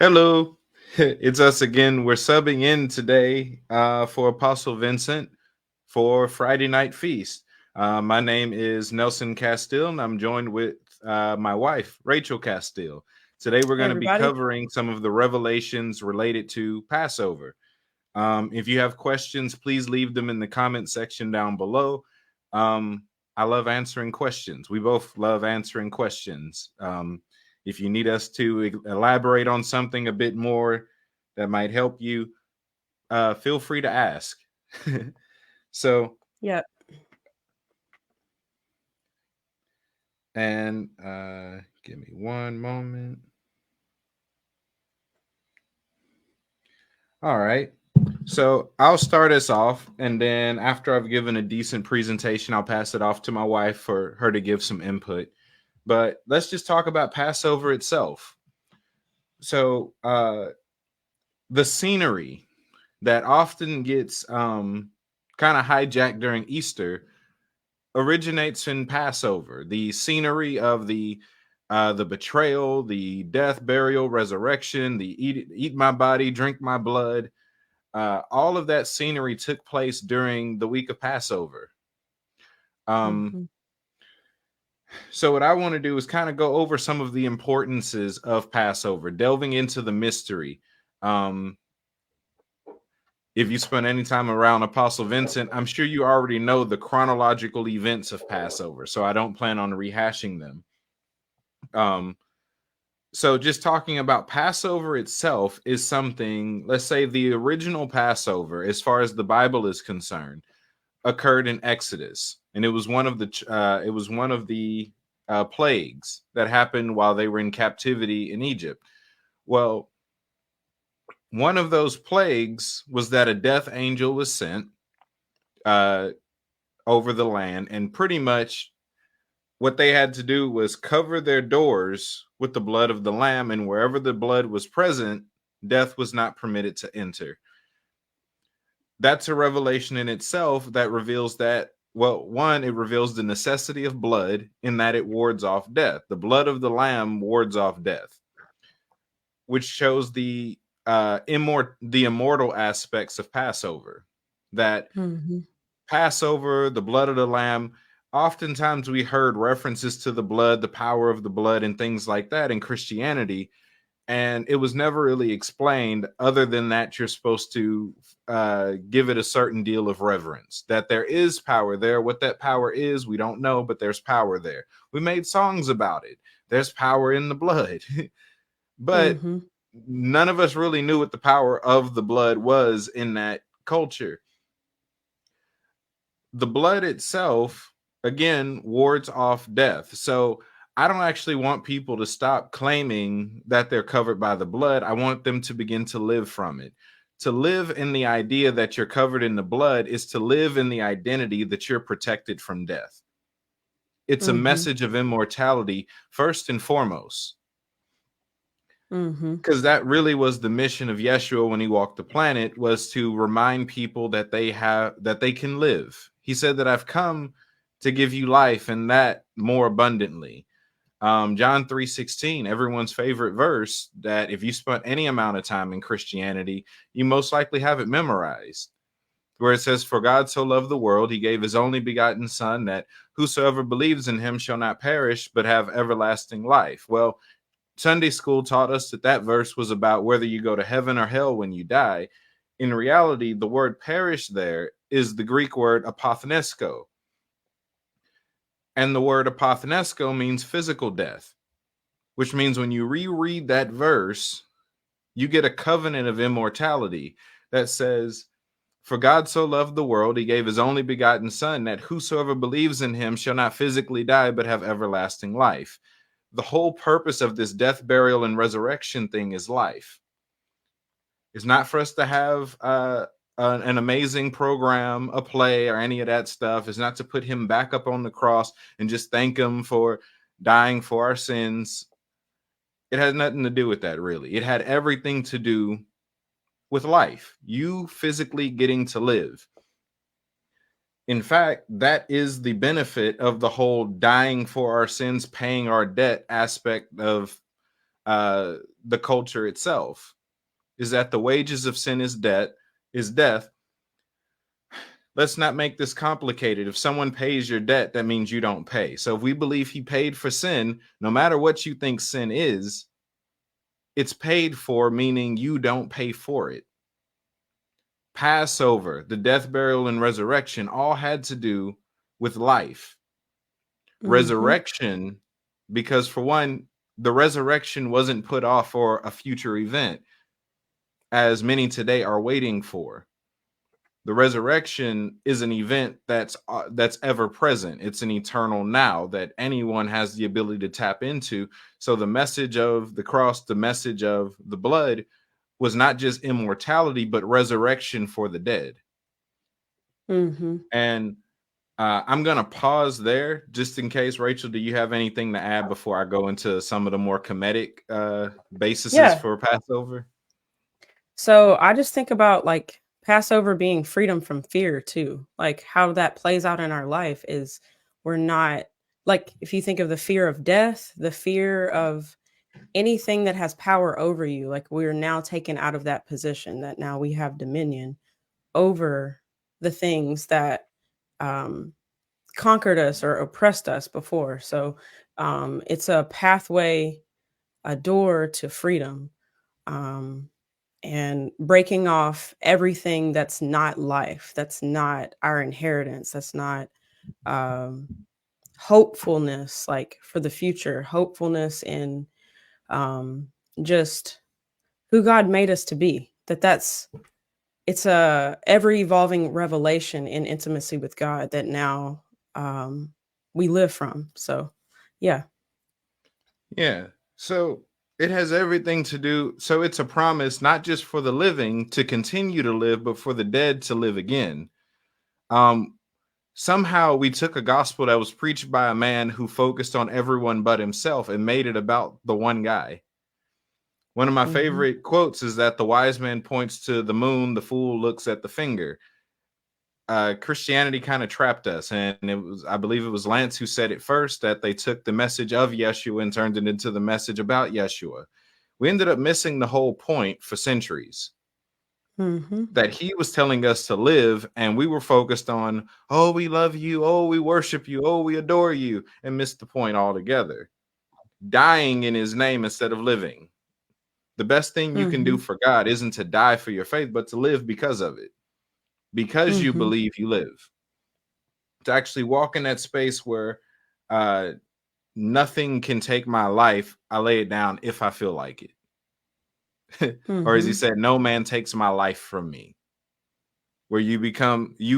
Hello, it's us again. We're subbing in today for Apostle Vincent for Friday Night Feast. My name is Nelson Castille, and I'm joined with my wife, Rachel Castille. Today, we're Hey, going to be everybody. covering some of the revelations related to Passover. If you have questions, please leave them in the comment section down below. I love answering questions. We both love answering questions. If you need us to elaborate on something a bit more that might help you, feel free to ask. So, Yeah. and give me one moment. All right. So I'll start us off, and then after I've given a decent presentation, I'll pass it off to my wife for her to give some input. But let's just talk about Passover itself. So the scenery that often gets kind of hijacked during Easter originates in Passover. The scenery of the betrayal, the death, burial, resurrection, the eat my body, drink my blood. All of that scenery took place during the week of Passover. Um, hmm so what I want to do is kind of go over some of the importances of Passover, delving into the mystery. Um, if you spend any time around Apostle Vincent, I'm sure you already know the chronological events of Passover, so I don't plan on rehashing them. Um, so just talking about Passover itself is something, let's say the original Passover, as far as the Bible is concerned, occurred in Exodus, and it was one of the plagues that happened while they were in captivity in Egypt. Well, one of those plagues was that a death angel was sent uh, over the land, and pretty much what they had to do was cover their doors with the blood of the lamb, and wherever the blood was present, death was not permitted to enter. That's a revelation in itself that reveals that, well, one, it reveals the necessity of blood in that it wards off death. The blood of the lamb wards off death, which shows the immortal aspects of Passover. That hmm Passover, the blood of the lamb, oftentimes we heard references to the blood, the power of the blood, and things like that in Christianity, and it was never really explained other than that you're supposed to give it a certain deal of reverence, that there is power there. What that power is, we don't know, but there's power there. We made songs about it. There's power in the blood. But hmm none of us really knew what the power of the blood was in that culture. The blood itself, again, wards off death. So I don't actually want people to stop claiming that they're covered by the blood. I want them to begin to live from it. To live in the idea that you're covered in the blood is to live in the identity that you're protected from death. It's a hmm message of immortality, first and foremost, hmm because that really was the mission of Yeshua when he walked the planet, was to remind people that they can live. He said that I've come to give you life and that more abundantly. John 3:16, everyone's favorite verse, that if you spent any amount of time in Christianity, you most likely have it memorized, where it says, for God so loved the world, he gave his only begotten son, that whosoever believes in him shall not perish, but have everlasting life. Well, Sunday school taught us that that verse was about whether you go to heaven or hell when you die. In reality, the word perish there is the Greek word apothenesko. And the word apothenesko means physical death, which means when you reread that verse, you get a covenant of immortality that says, for God so loved the world, he gave his only begotten son, that whosoever believes in him shall not physically die, but have everlasting life. The whole purpose of this death, burial, and resurrection thing is life. It's not for us to have an amazing program, a play, or any of that stuff. It's not to put him back up on the cross and just thank him for dying for our sins. It has nothing to do with that, really. It had everything to do with life, you physically getting to live. In fact, that is the benefit of the whole dying for our sins, paying our debt aspect of the culture itself, is that the wages of sin is death. Let's not make this complicated. If someone pays your debt, that means you don't pay. So if we believe he paid for sin, no matter what you think sin is, it's paid for, meaning you don't pay for it. Passover, the death, burial, and resurrection all had to do with life. Resurrection, because for one, the resurrection wasn't put off for a future event, as many today are waiting for. The resurrection is an event that's ever present. It's an eternal now that anyone has the ability to tap into. So the message of the cross, the message of the blood, was not just immortality, but resurrection for the dead. And I'm going to pause there just in case. Rachel, do you have anything to add before I go into some of the more comedic bases for Passover? So I just think about like Passover being freedom from fear too. Like how that plays out in our life is we're not, like, if you think of the fear of death, the fear of anything that has power over you, like we're now taken out of that position, that now we have dominion over the things that conquered us or oppressed us before. So it's a pathway, a door to freedom, and breaking off everything that's not life, that's not our inheritance, that's not hopefulness, like for the future, hopefulness in just who God made us to be. It's a ever evolving revelation in intimacy with God that now we live from. So, yeah. Yeah. So it has everything to do. So it's a promise, not just for the living to continue to live, but for the dead to live again. Somehow we took a gospel that was preached by a man who focused on everyone but himself and made it about the one guy. One of my favorite quotes is that the wise man points to the moon, the fool looks at the finger. Christianity kind of trapped us, and I believe it was Lance who said it first, that they took the message of Yeshua and turned it into the message about Yeshua. We ended up missing the whole point for centuries. That he was telling us to live, and we were focused on, oh, we love you, oh, we worship you, oh, we adore you, and missed the point altogether. Dying in his name instead of living. The best thing you can do for God isn't to die for your faith, but to live because of it. Because you believe, you live. To actually walk in that space where nothing can take my life, I lay it down if I feel like it. Or as he said, no man takes my life from me. Where you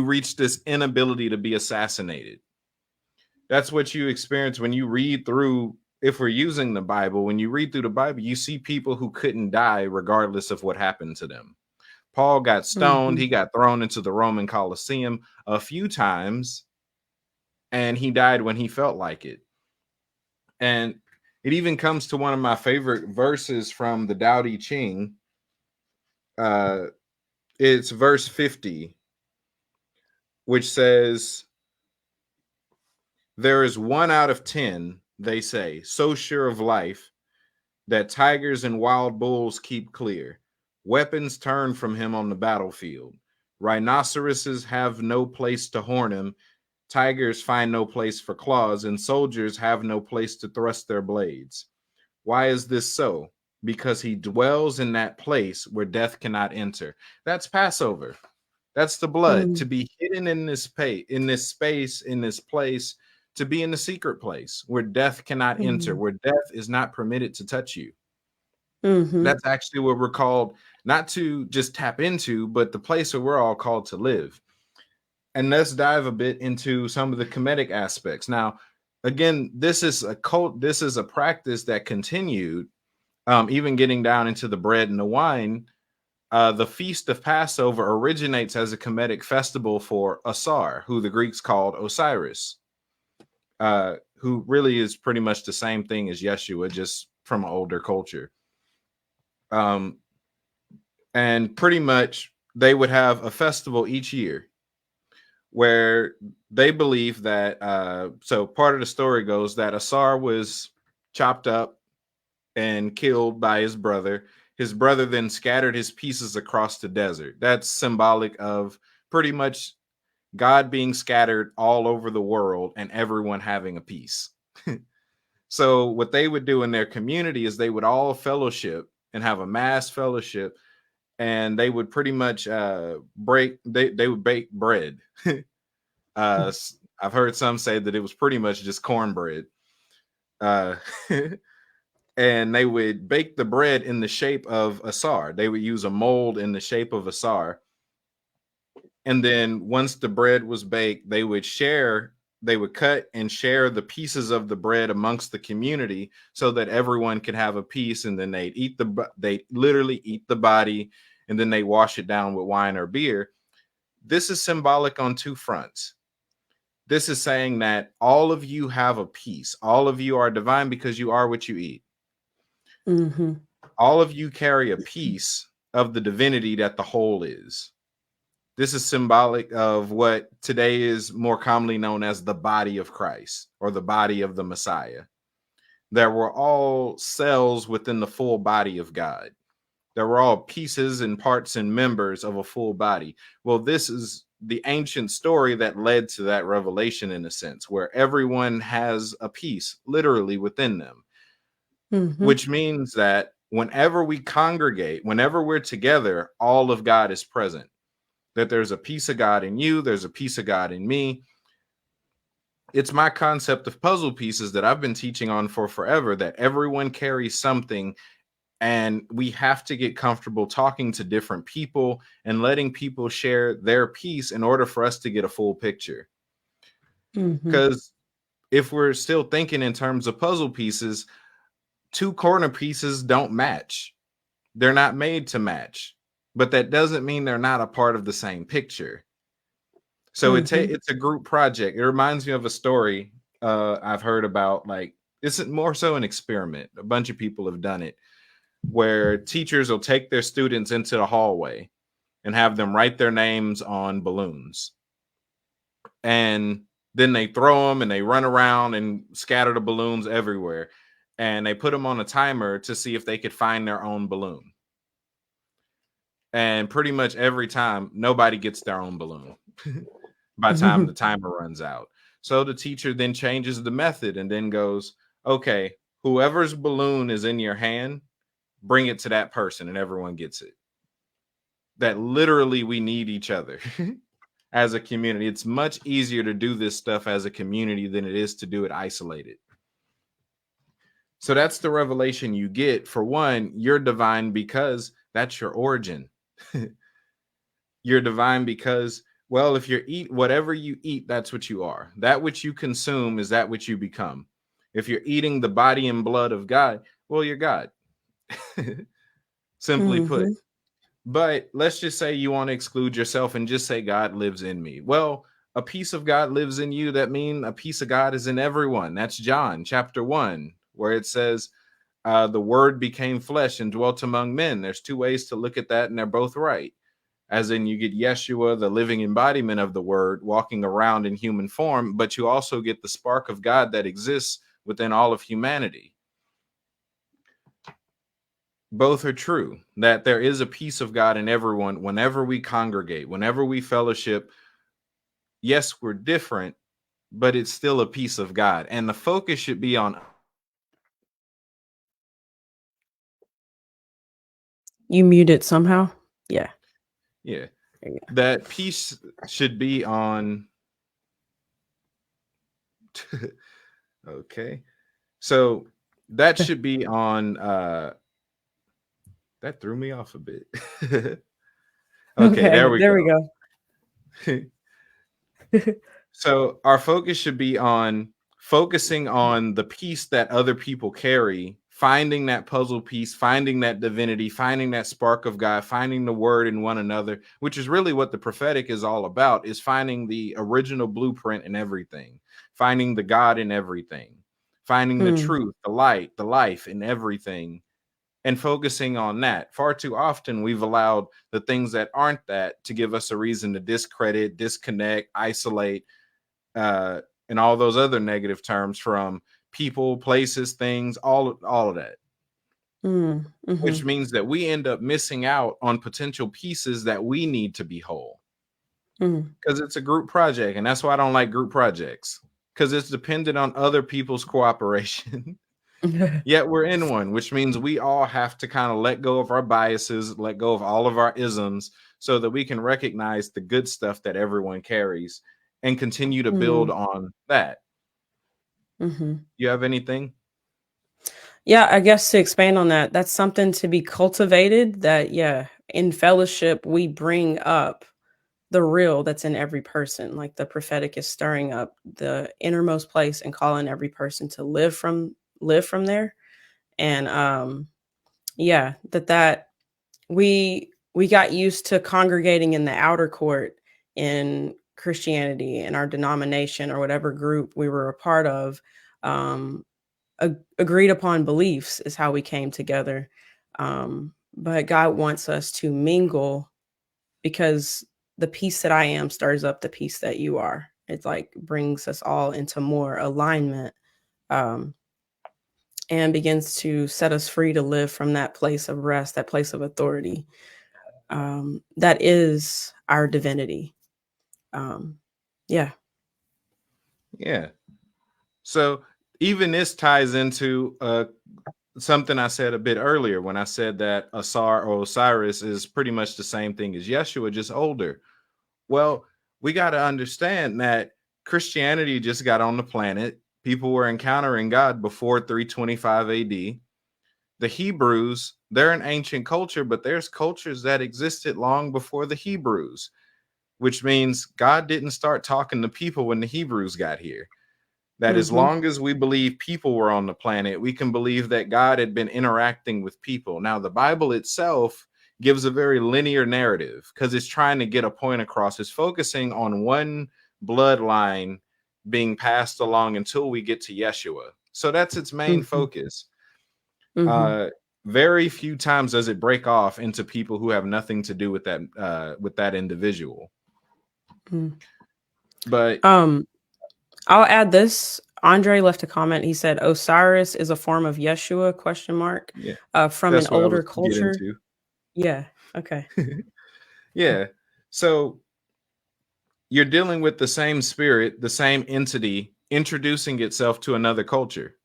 reach this inability to be assassinated. That's what you experience when you read through, if we're using the Bible, when you read through the Bible, you see people who couldn't die regardless of what happened to them. Paul got stoned. He got thrown into the Roman Colosseum a few times, and he died when he felt like it. And it even comes to one of my favorite verses from the Tao Te Ching. It's verse 50, which says, there is 1 out of 10, they say, so sure of life that tigers and wild bulls keep clear. Weapons turn from him on the battlefield. Rhinoceroses have no place to horn him. Tigers find no place for claws, and soldiers have no place to thrust their blades. Why is this so? Because he dwells in that place where death cannot enter. That's Passover. That's the blood. To be hidden in this space, in this place, to be in the secret place where death cannot enter, where death is not permitted to touch you. That's actually what we're called not to just tap into, but the place where we're all called to live. And let's dive a bit into some of the comedic aspects. Now, again, this is a cult. This is a practice that continued, even getting down into the bread and the wine. The Feast of Passover originates as a comedic festival for Asar, who the Greeks called Osiris, who really is pretty much the same thing as Yeshua, just from an older culture. And pretty much they would have a festival each year where they believe that, so part of the story goes that Asar was chopped up and killed by his brother. His brother then scattered his pieces across the desert. That's symbolic of pretty much God being scattered all over the world and everyone having a piece. So what they would do in their community is they would all fellowship and have a mass fellowship, and they would pretty much they would bake bread. I've heard some say that it was pretty much just cornbread. Uh, and they would bake the bread in the shape of a sar. They would use a mold in the shape of a sar. And then once the bread was baked, they would cut and share the pieces of the bread amongst the community so that everyone could have a piece. And then they literally eat the body, and then they wash it down with wine or beer. This is symbolic on two fronts. This is saying that all of you have a piece. All of you are divine because you are what you eat. Mm-hmm. All of you carry a piece of the divinity that the whole is. This is symbolic of what today is more commonly known as the body of Christ, or the body of the Messiah. There were all cells within the full body of God. There were all pieces and parts and members of a full body. Well, this is the ancient story that led to that revelation, in a sense, where everyone has a piece literally within them, which means that whenever we congregate, whenever we're together, all of God is present. That there's a piece of God in you, there's a piece of God in me. It's my concept of puzzle pieces that I've been teaching on for forever, that everyone carries something, and we have to get comfortable talking to different people and letting people share their piece in order for us to get a full picture. Because if we're still thinking in terms of puzzle pieces, two corner pieces don't match. They're not made to match, but that doesn't mean they're not a part of the same picture. So it's a group project. It reminds me of a story I've heard about. Like, it's more so an experiment. A bunch of people have done it, where teachers will take their students into the hallway and have them write their names on balloons. And then they throw them and they run around and scatter the balloons everywhere. And they put them on a timer to see if they could find their own balloon. And pretty much every time, nobody gets their own balloon by the time the timer runs out. So the teacher then changes the method and then goes, okay, whoever's balloon is in your hand, bring it to that person, and everyone gets it. That literally we need each other as a community. It's much easier to do this stuff as a community than it is to do it isolated. So that's the revelation you get. For one, you're divine because that's your origin. You're divine because, well, if you eat whatever you eat, that's what you are. That which you consume is that which you become. If you're eating the body and blood of God, well, you're God. Simply put. But let's just say you want to exclude yourself and just say God lives in me. Well, a piece of God lives in you. That means a piece of God is in everyone. That's John chapter 1, where it says the word became flesh and dwelt among men. There's two ways to look at that, and they're both right. As in, you get Yeshua, the living embodiment of the word, walking around in human form, but you also get the spark of God that exists within all of humanity. Both are true, that there is a piece of God in everyone whenever we congregate, whenever we fellowship. Yes, we're different, but it's still a piece of God. And the focus should be on... You muted somehow? Yeah. Yeah. That piece should be on... Okay. So that should be on... That threw me off a bit. Okay, there we go. So our focus should be on focusing on the piece that other people carry, finding that puzzle piece, finding that divinity, finding that spark of God, finding the word in one another, which is really what the prophetic is all about, is finding the original blueprint in everything, finding the God in everything, finding the truth, the light, the life in everything, and focusing on that. Far too often, we've allowed the things that aren't that to give us a reason to discredit, disconnect, isolate, and all those other negative terms from people, places, things, all of that. Mm, which mhm, means that we end up missing out on potential pieces that we need to be whole mm. because it's a group project. And that's why I don't like group projects because it's dependent on other people's cooperation. Yet we're in one, which means we all have to kind of let go of our biases, let go of all of our isms so that we can recognize the good stuff that everyone carries and continue to build Mm, on that. mhm. You have anything? Yeah, I guess to expand on that, that's something to be cultivated that, yeah, in fellowship, we bring up the real that's in every person. Like the prophetic is stirring up the innermost place and calling every person to live from there. And yeah, that we got used to congregating in the outer court in Christianity in our denomination or whatever group we were a part of. Um, agreed upon beliefs is how we came together. But God wants us to mingle because the peace that I am stirs up the peace that you are. It's like brings us all into more alignment, um, and begins to set us free to live from that place of rest, that place of authority. That is our divinity. Um, yeah. Yeah. So even this ties into something I said a bit earlier when I said that Asar or Osiris is pretty much the same thing as Yeshua, just older. Well, we got to understand that Christianity just got on the planet. People were encountering God before 325 AD. The Hebrews, they're an ancient culture, but there's cultures that existed long before the Hebrews, which means God didn't start talking to people when the Hebrews got here. That as Mhm. long as we believe people were on the planet, we can believe that God had been interacting with people. Now, the Bible itself gives a very linear narrative because it's trying to get a point across. It's focusing on one bloodline being passed along until we get to Yeshua. So that's its main Mhm. focus. Mhm. Uh, very few times does it break off into people who have nothing to do with that individual. Mm. But Um, I'll add this. Andre left a comment. He said Osiris is a form of Yeshua question mark yeah, from an that's what I was older get culture. into. Yeah. Okay. Cool. Yeah. So you're dealing with the same spirit, the same entity introducing itself to another culture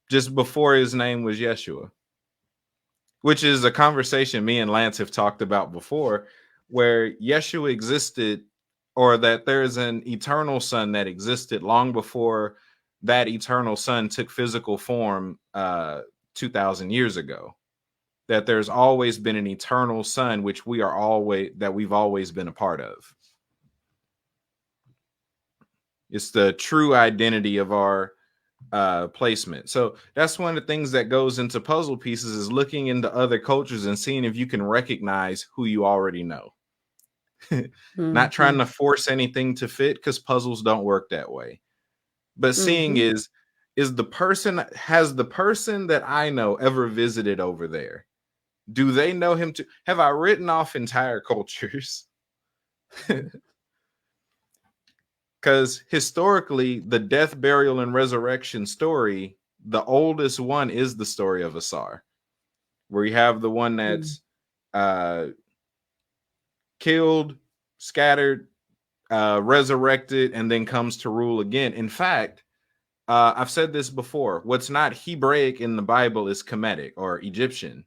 just before his name was Yeshua, which is a conversation me and Lance have talked about before, where Yeshua existed, or that there's an eternal son that existed long before that eternal son took physical form 2,000 years ago. That there's always been an eternal son, which we've always been a part of. It's the true identity of our placement. So that's one of the things that goes into puzzle pieces is looking into other cultures and seeing if you can recognize who you already know. Not trying Mhm. to force anything to fit because puzzles don't work that way. But seeing Mhm. is the person has the person that I know ever visited over there? Do they know him too? Have I written off entire cultures? Because historically, the death, burial, and resurrection story, the oldest one is the story of Asar, where you have the one Mm. that's uh, killed, scattered, resurrected, and then comes to rule again. In fact, I've said this before. What's not Hebraic in the Bible is Kemetic or Egyptian.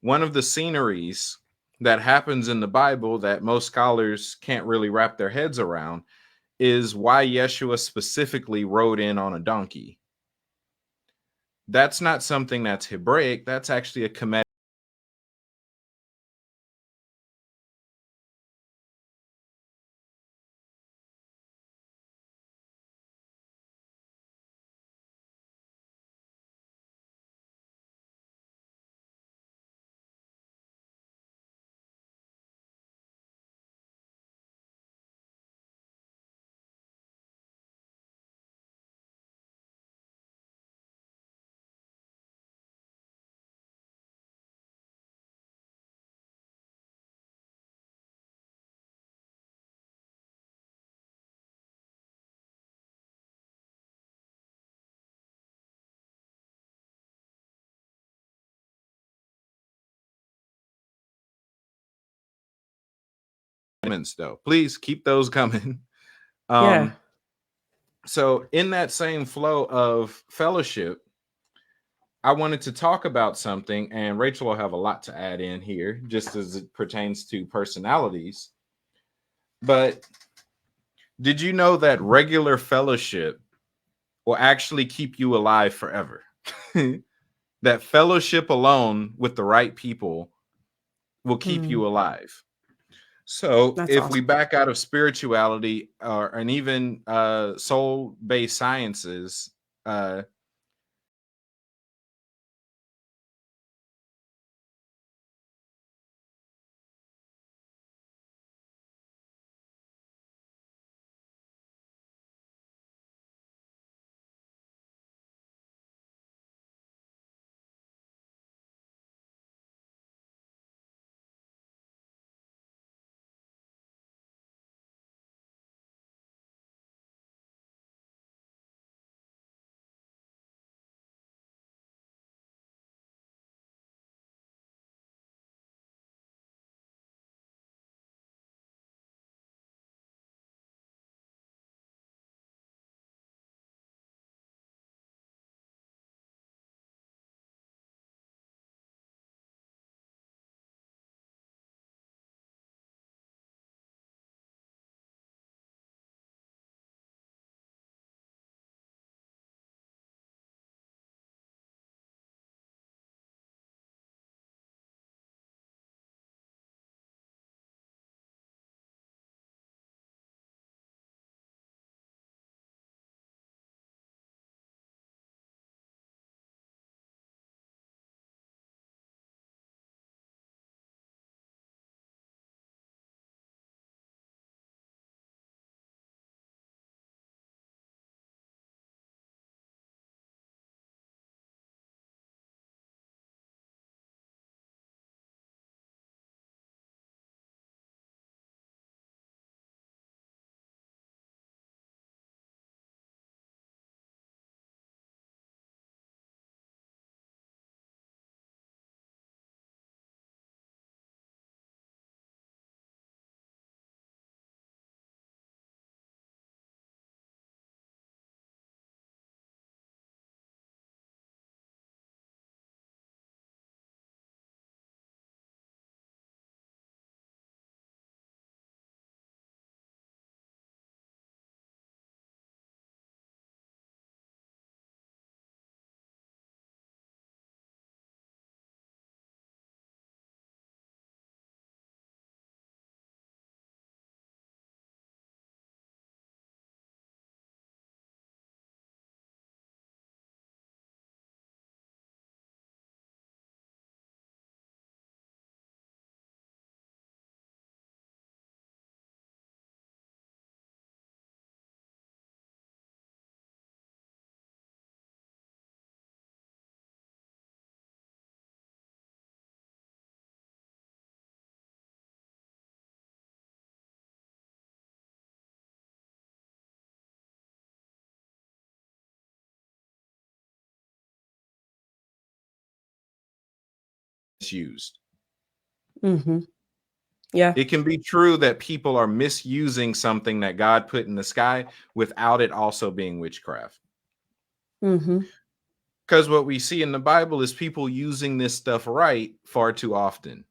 One of the sceneries that happens in the Bible that most scholars can't really wrap their heads around is why Yeshua specifically rode in on a donkey. That's not something that's Hebraic. That's actually a Kemetic commandments, though. Please keep those coming. Yeah. So in that same flow of fellowship, I wanted to talk about something, and Rachel will have a lot to add in here, just as it pertains to personalities. But did you know that regular fellowship will actually keep you alive forever? That fellowship alone with the right people will keep you alive. So That's if we awesome. back out of spirituality and even soul-based sciences, misused. Yeah. It can be true that people are misusing something that God put in the sky without it also being witchcraft. Because what we see in the Bible is people using this stuff right far too often.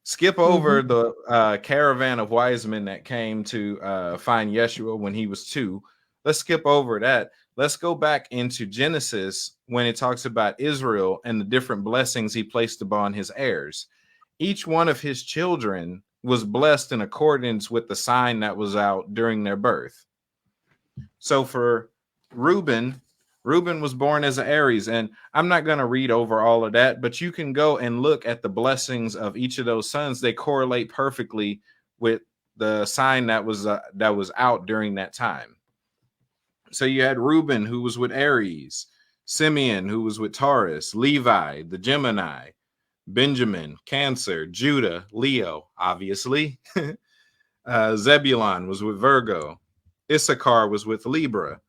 Skip over the caravan of wise men that came to find Yeshua when he was 2. Let's skip over that. Let's go back into Genesis when it talks about Israel and the different blessings he placed upon his heirs. Each one of his children was blessed in accordance with the sign that was out during their birth. So for Reuben was born as an Aries, and I'm not going to read over all of that, but you can go and look at the blessings of each of those sons. They correlate perfectly with the sign that was out during that time. So you had Reuben, who was with Aries, Simeon, who was with Taurus, Levi, the Gemini, Benjamin, Cancer, Judah, Leo, obviously. Zebulon was with Virgo. Issachar was with Libra.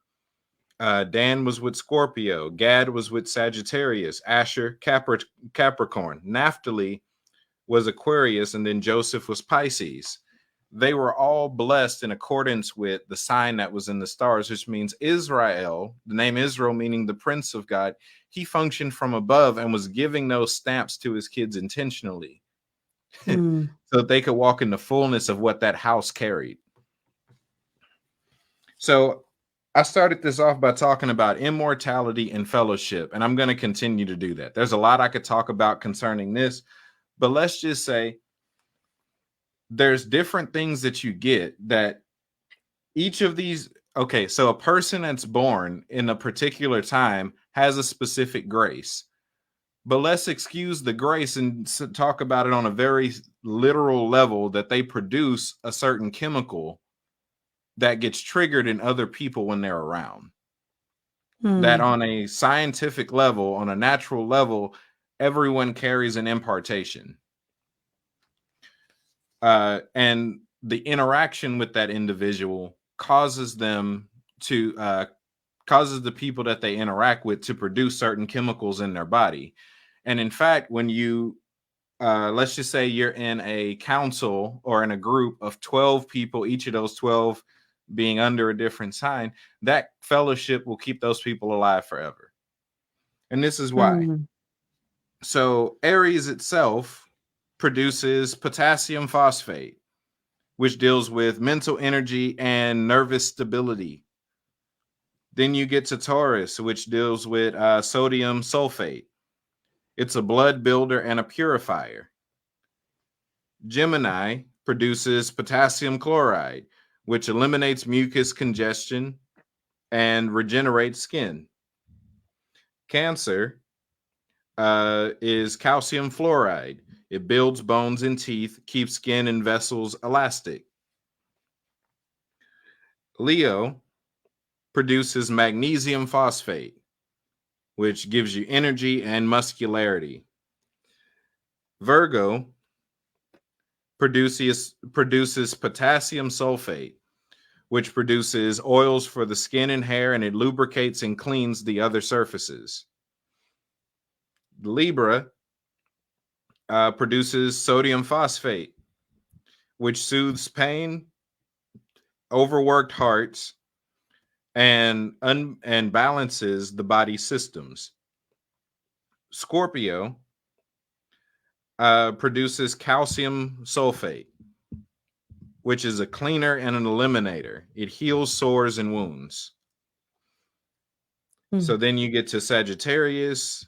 Dan was with Scorpio. Gad was with Sagittarius. Asher, Capricorn. Naphtali was Aquarius. And then Joseph was Pisces. they were all blessed in accordance with the sign that was in the stars, which means Israel, the name Israel meaning the prince of God, he functioned from above and was giving those stamps to his kids intentionally Mm. so that they could walk in the fullness of what that house carried. So I started this off by talking about immortality and fellowship, and I'm going to continue to do that. There's a lot I could talk about concerning this, but let's just say there's different things that you get that each of these. Okay, so a person that's born in a particular time has a specific grace, but let's excuse the grace and talk about it on a very literal level, that they produce a certain chemical that gets triggered in other people when they're around. That Mm. on a scientific level, on a natural level, everyone carries an impartation. And the interaction with that individual causes them to causes the people that they interact with to produce certain chemicals in their body. And in fact, when you let's just say you're in a council or in a group of 12 people, each of those 12 being under a different sign, that fellowship will keep those people alive forever. And this is why. Mm. So Aries itself produces potassium phosphate, which deals with mental energy and nervous stability. Then you get to Taurus, which deals with sodium sulfate. It's a blood builder and a purifier. Gemini produces potassium chloride, which eliminates mucus congestion and regenerates skin. Cancer is calcium fluoride. It builds bones and teeth, keeps skin and vessels elastic. Leo produces magnesium phosphate, which gives you energy and muscularity. Virgo produces potassium sulfate, which produces oils for the skin and hair, and it lubricates and cleans the other surfaces. Libra produces sodium phosphate, which soothes pain, overworked hearts, and balances the body systems. Scorpio produces calcium sulfate, which is a cleaner and an eliminator. It heals sores and wounds. Mm. So then you get to Sagittarius.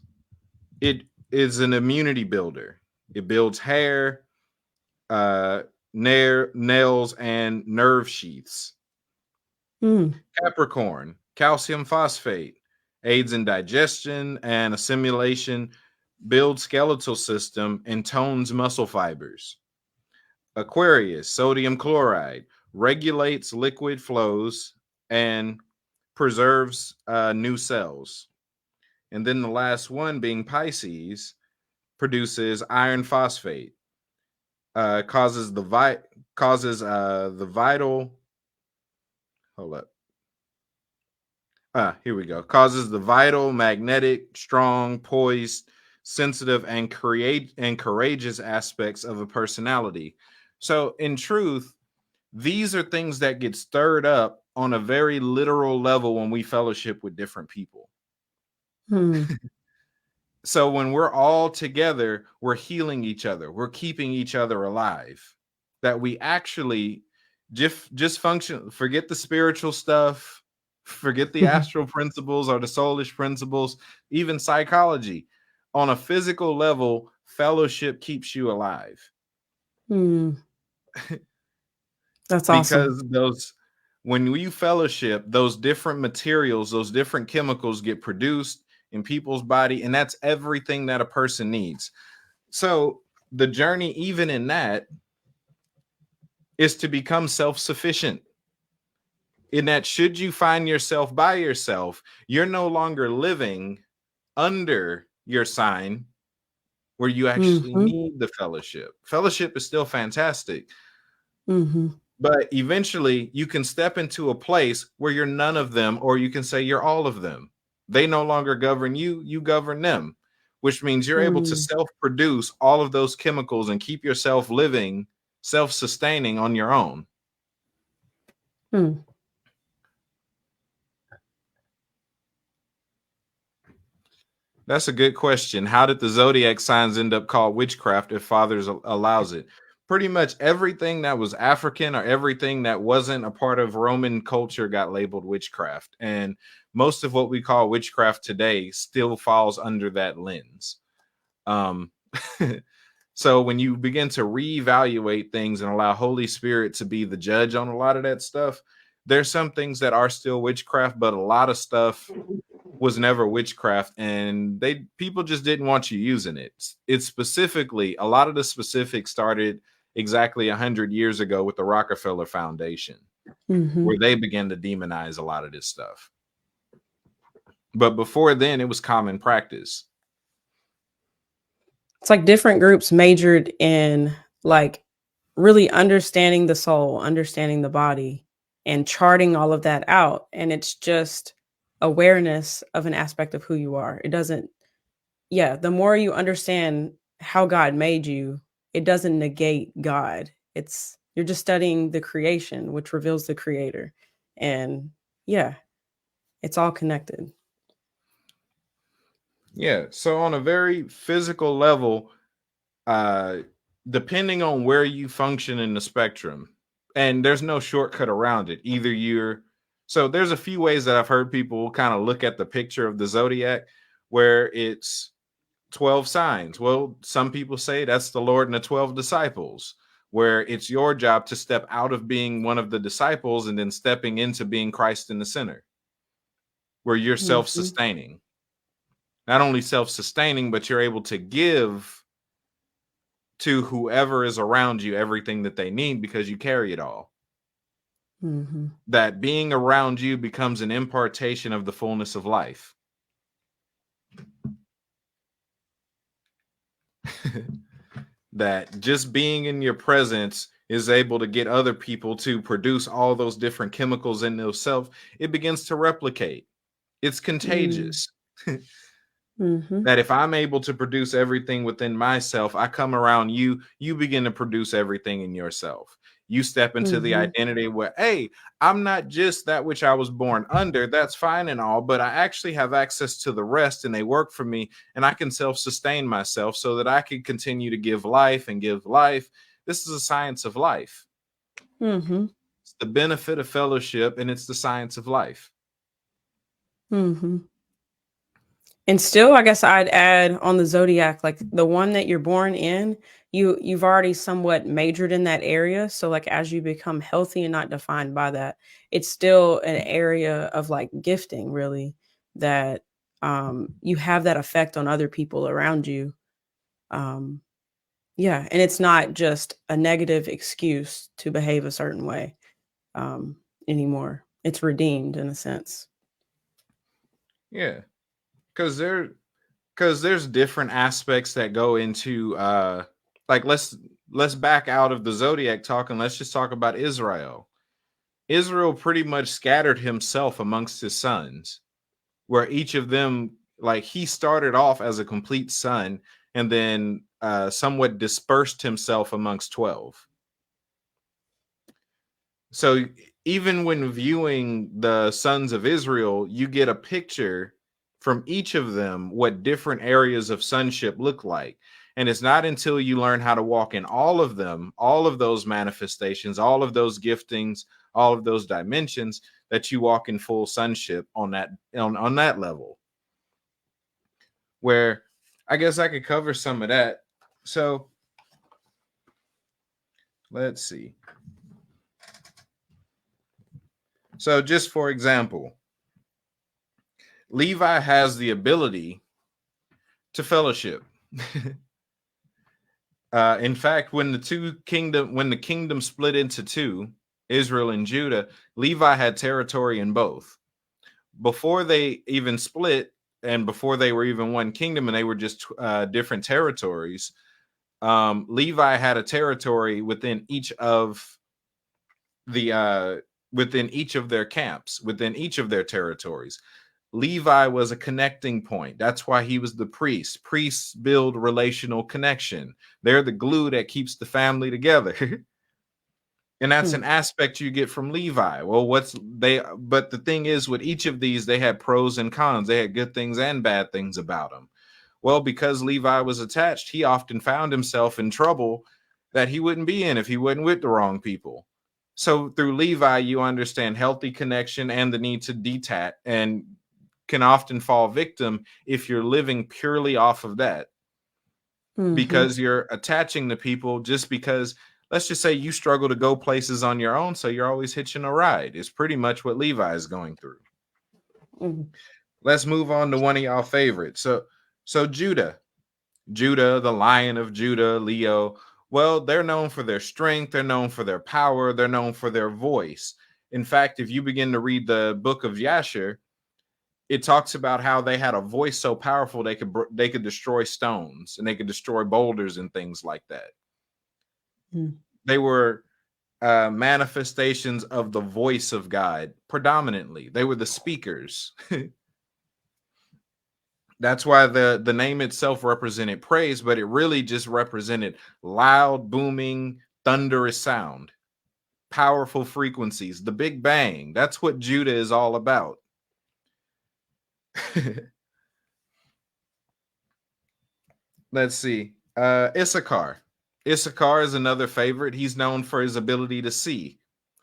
It is an immunity builder. It builds hair, nails, and nerve sheaths. Mm. Capricorn, calcium phosphate, aids in digestion and assimilation, builds skeletal system, and tones muscle fibers. Aquarius, sodium chloride, regulates liquid flows and preserves new cells. And then the last one, being Pisces, produces iron phosphate, causes the vital. Hold up. Here we go. Causes the vital, magnetic, strong, poised, sensitive, and courageous aspects of a personality. So, in truth, these are things that get stirred up on a very literal level when we fellowship with different people. Mm. So when we're all together, we're healing each other. We're keeping each other alive. That we actually just function. Forget the spiritual stuff. Forget the astral principles or the soulish principles, even psychology. On a physical level, fellowship keeps you alive. Mm. That's awesome. Because when you fellowship, those different materials, those different chemicals get produced in people's body, and that's everything that a person needs. So the journey, even in that, is to become self-sufficient. In that, should you find yourself by yourself, you're no longer living under your sign where you actually Mm-hmm. need the fellowship. Fellowship is still fantastic. Mm-hmm. But eventually you can step into a place where you're none of them, or you can say you're all of them. They no longer govern you, you govern them, which means you're able to Mm. self-produce all of those chemicals and keep yourself living self-sustaining on your own? That's a good question. How did the zodiac signs end up called witchcraft if fathers allows it? Pretty much everything that was African or everything that wasn't a part of Roman culture got labeled witchcraft. And most of what we call witchcraft today still falls under that lens. Um, so when you begin to reevaluate things and allow Holy Spirit to be the judge on a lot of that stuff, there's some things that are still witchcraft, but a lot of stuff was never witchcraft, and people just didn't want you using it. It's specifically, a lot of the specifics started exactly 100 years ago with the Rockefeller Foundation, where they began to demonize a lot of this stuff. But before then, it was common practice. It's like different groups majored in like really understanding the soul, understanding the body, and charting all of that out. And it's just awareness of an aspect of who you are. It doesn't, the more you understand how God made you, it doesn't negate God. You're just studying the creation, which reveals the creator. And it's all connected. Yeah. So on a very physical level, depending on where you function in the spectrum, and there's no shortcut around it. So there's a few ways that I've heard people kind of look at the picture of the zodiac where it's 12 signs. Well, some people say that's the Lord and the 12 disciples, where it's your job to step out of being one of the disciples and then stepping into being Christ in the center, where you're self-sustaining. Not only self-sustaining, but you're able to give to whoever is around you everything that they need because you carry it all. That being around you becomes an impartation of the fullness of life. That just being in your presence is able to get other people to produce all those different chemicals in themselves. It begins to replicate. It's contagious. That if I'm able to produce everything within myself, I come around you, you begin to produce everything in yourself. You step into the identity where, hey, I'm not just that which I was born under. That's fine and all, but I actually have access to the rest and they work for me and I can self-sustain myself so that I can continue to give life and give life. This is a science of life. It's the benefit of fellowship and it's the science of life. And still, I guess I'd add on the zodiac, like the one that you're born in, you've already somewhat majored in that area. So like as you become healthy and not defined by that, it's still an area of like gifting, really, that you have that effect on other people around you. And it's not just a negative excuse to behave a certain way anymore. It's redeemed in a sense. Yeah. Because there's different aspects that go into like let's back out of the zodiac talk and let's just talk about Israel. Israel pretty much scattered himself amongst his sons, where each of them, like he started off as a complete son and then somewhat dispersed himself amongst 12. So even when viewing the sons of Israel, you get a picture from each of them what different areas of sonship look like. And it's not until you learn how to walk in all of them, all of those manifestations, all of those giftings, all of those dimensions, that you walk in full sonship on that level. Where I guess I could cover some of that. So let's see. So just for example, Levi has the ability to fellowship. In fact, when the kingdom split into two, Israel and Judah, Levi had territory in both. Before they even split, and before they were even one kingdom, and they were just different territories, Levi had a territory within each of their camps, within each of their territories. Levi was a connecting point. That's why he was the priest. Priests build relational connection. They're the glue that keeps the family together. And that's an aspect you get from Levi. Well, but the thing is, with each of these, they had pros and cons. They had good things and bad things about them. Well, because Levi was attached, he often found himself in trouble that he wouldn't be in if he wasn't with the wrong people. So through Levi, you understand healthy connection and the need to detach, and can often fall victim if you're living purely off of that, because you're attaching to people just because, let's just say you struggle to go places on your own, so you're always hitching a ride. It's pretty much what Levi is going through. Let's move on to one of y'all favorites. So Judah, the Lion of Judah, Leo. Well, they're known for their strength. They're known for their power. They're known for their voice. In fact, if you begin to read the book of Yasher, it talks about how they had a voice so powerful they could destroy stones, and they could destroy boulders and things like that. They were manifestations of the voice of God predominantly. They were the speakers. That's why the name itself represented praise, but it really just represented loud, booming, thunderous sound, powerful frequencies, the Big Bang. That's what Judah is all about. Let's see. Issachar. Issachar is another favorite. He's known for his ability to see.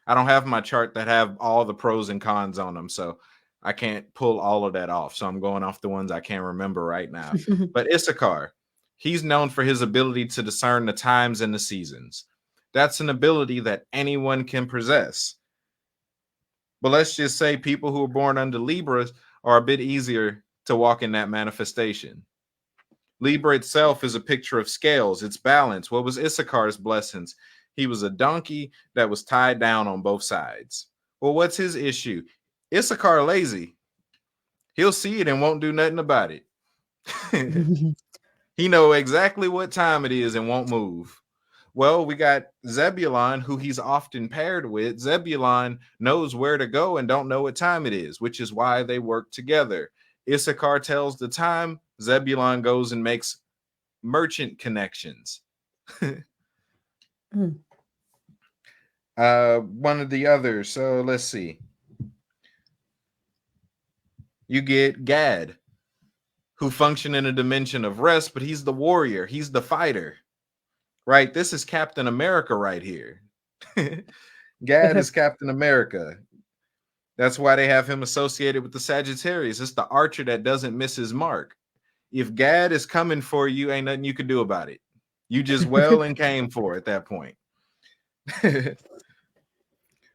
I don't have my chart that have all the pros and cons on them, so I can't pull all of that off. So I'm going off the ones I can't remember right now. But Issachar, he's known for his ability to discern the times and the seasons. That's an ability that anyone can possess. But let's just say people who are born under Libras are a bit easier to walk in that manifestation. Libra itself is a picture of scales. It's balance. What was Issachar's blessings? He was a donkey that was tied down on both sides. Well, what's his issue? Issachar lazy. He'll see it and won't do nothing about it. He know exactly what time it is and won't move. Well, we got Zebulon, who he's often paired with. Zebulon knows where to go and don't know what time it is, which is why they work together. Issachar tells the time. Zebulon goes and makes merchant connections. One of the others. So let's see. You get Gad, who function in a dimension of rest, but he's the warrior. He's the fighter. Right? This is Captain America right here. Gad is Captain America. That's why they have him associated with the Sagittarius. It's the archer that doesn't miss his mark. If Gad is coming for you, ain't nothing you can do about it. You just well and came for at that point.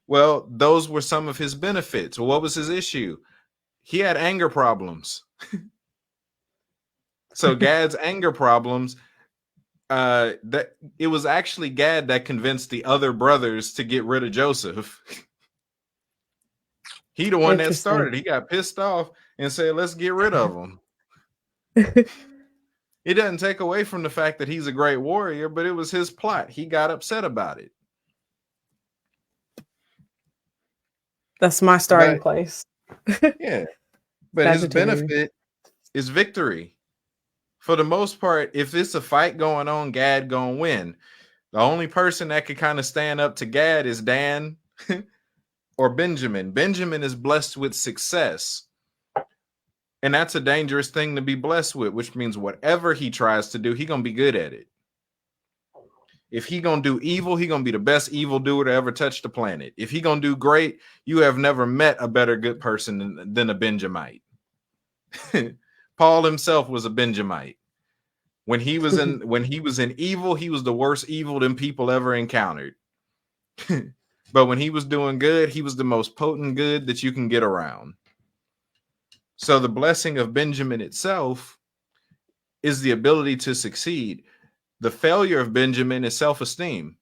Well, those were some of his benefits. Well, what was his issue? He had anger problems. So Gad's anger problems, that it was actually Gad that convinced the other brothers to get rid of Joseph. He the one that started. He got pissed off and said, let's get rid of him. It doesn't take away from the fact that he's a great warrior, but it was his plot. He got upset about it. That's my starting place. Yeah. But his benefit is victory. For the most part, if it's a fight going on, Gad gonna win. The only person that could kind of stand up to Gad is Dan or Benjamin. Benjamin is blessed with success. And that's a dangerous thing to be blessed with, which means whatever he tries to do, he's going to be good at it. If he going to do evil, he's going to be the best evildoer to ever touch the planet. If he going to do great, you have never met a better good person than a Benjamite. Paul himself was a Benjamite. When he was in evil, he was the worst evil than people ever encountered. But when he was doing good, he was the most potent good that you can get around. So the blessing of Benjamin itself is the ability to succeed. The failure of Benjamin is self-esteem.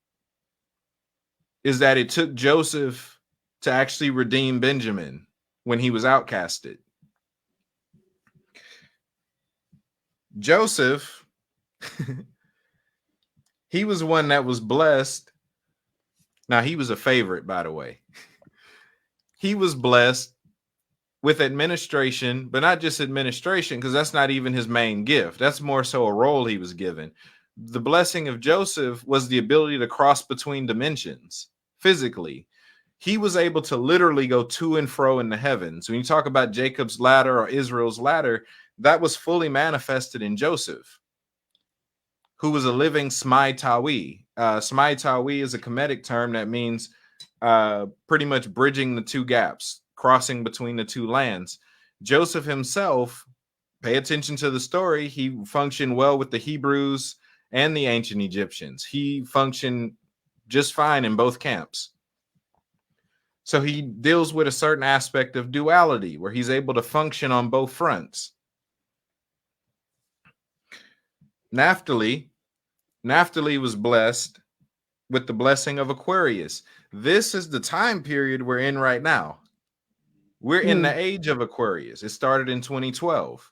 Is that it took Joseph to actually redeem Benjamin when he was outcasted. Joseph, he was one that was blessed. Now, he was a favorite, by the way. He was blessed with administration, but not just administration, because that's not even his main gift. That's more so a role he was given. The blessing of Joseph was the ability to cross between dimensions. physically. He was able to literally go to and fro in the heavens. When you talk about Jacob's ladder or Israel's ladder, that was fully manifested in Joseph, who was a living Smai Tawi. Smai Tawi is a Kemetic term that means pretty much bridging the two gaps, crossing between the two lands. Joseph himself, pay attention to the story, he functioned well with the Hebrews and the ancient Egyptians. He functioned just fine in both camps. So he deals with a certain aspect of duality where he's able to function on both fronts. Naphtali was blessed with the blessing of Aquarius. This is the time period we're in right now. We're in the age of Aquarius. It started in 2012,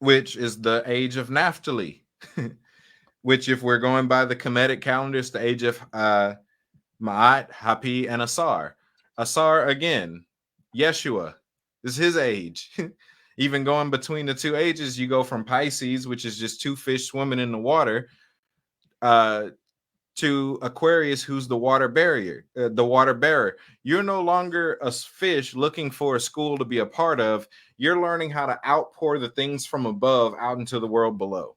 which is the age of Naphtali, which, if we're going by the Kemetic calendar, is the age of Ma'at, Hapi, and Asar. Asar, again, Yeshua is his age. Even going between the two ages, you go from Pisces, which is just two fish swimming in the water, to Aquarius, who's the water bearer. You're no longer a fish looking for a school to be a part of. You're learning how to outpour the things from above out into the world below.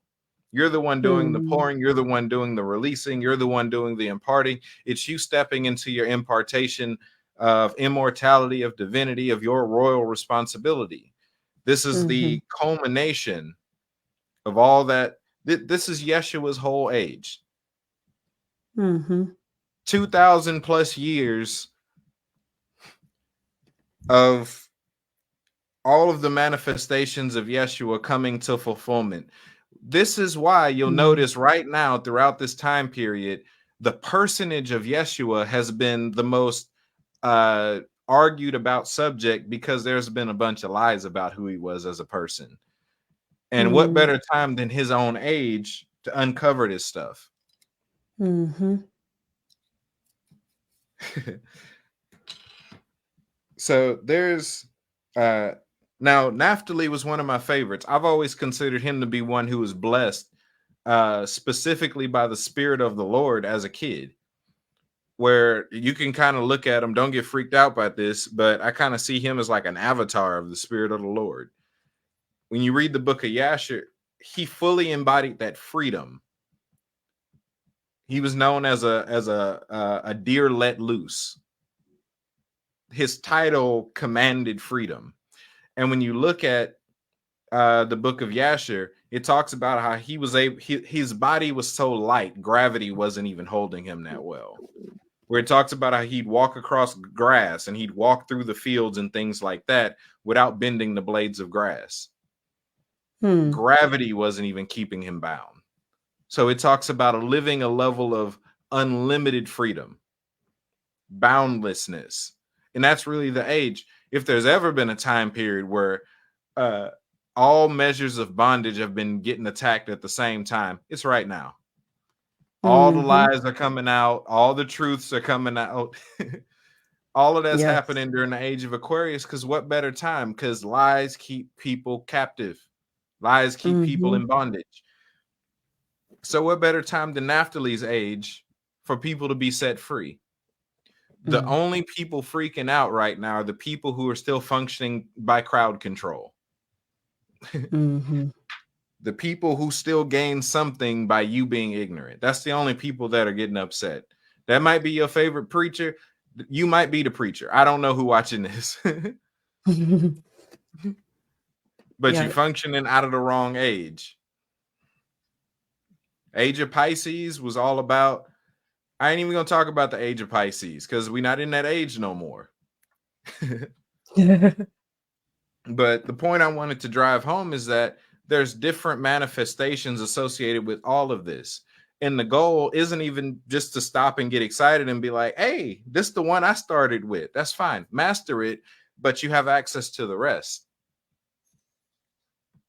You're the one doing the pouring. You're the one doing the releasing. You're the one doing the imparting. It's you stepping into your impartation of immortality, of divinity, of your royal responsibility. This is the culmination of all that. This is Yeshua's whole age. 2,000 plus years of all of the manifestations of Yeshua coming to fulfillment. This is why you'll notice right now, throughout this time period, the personage of Yeshua has been the most argued about subject, because there's been a bunch of lies about who he was as a person. And what better time than his own age to uncover this stuff? So there's now, Naphtali was one of my favorites. I've always considered him to be one who was blessed specifically by the Spirit of the Lord as a kid, where you can kind of look at him. Don't get freaked out by this, but I kind of see him as like an avatar of the Spirit of the Lord. When you read the book of Yasher, he fully embodied that freedom. He was known as a deer let loose. His title commanded freedom. And when you look at the book of Yasher, it talks about how he was his body was so light, gravity wasn't even holding him that well. Where it talks about how he'd walk across grass and he'd walk through the fields and things like that without bending the blades of grass. Gravity wasn't even keeping him bound. So it talks about living a level of unlimited freedom, boundlessness. And that's really the age. If there's ever been a time period where all measures of bondage have been getting attacked at the same time, it's right now. All the lies are coming out. All the truths are coming out. All of that's happening during the age of Aquarius, because what better time? Because lies keep people captive. Lies keep people in bondage. So what better time than Naphtali's age for people to be set free? The only people freaking out right now are the people who are still functioning by crowd control. The people who still gain something by you being ignorant. That's the only people that are getting upset. That might be your favorite preacher. You might be the preacher. I don't know who watching this. But you're functioning out of the wrong age. Age of Pisces was all about, I ain't even going to talk about the age of Pisces because we're not in that age no more. But the point I wanted to drive home is that there's different manifestations associated with all of this. And the goal isn't even just to stop and get excited and be like, hey, this is the one I started with. That's fine. Master it, but you have access to the rest.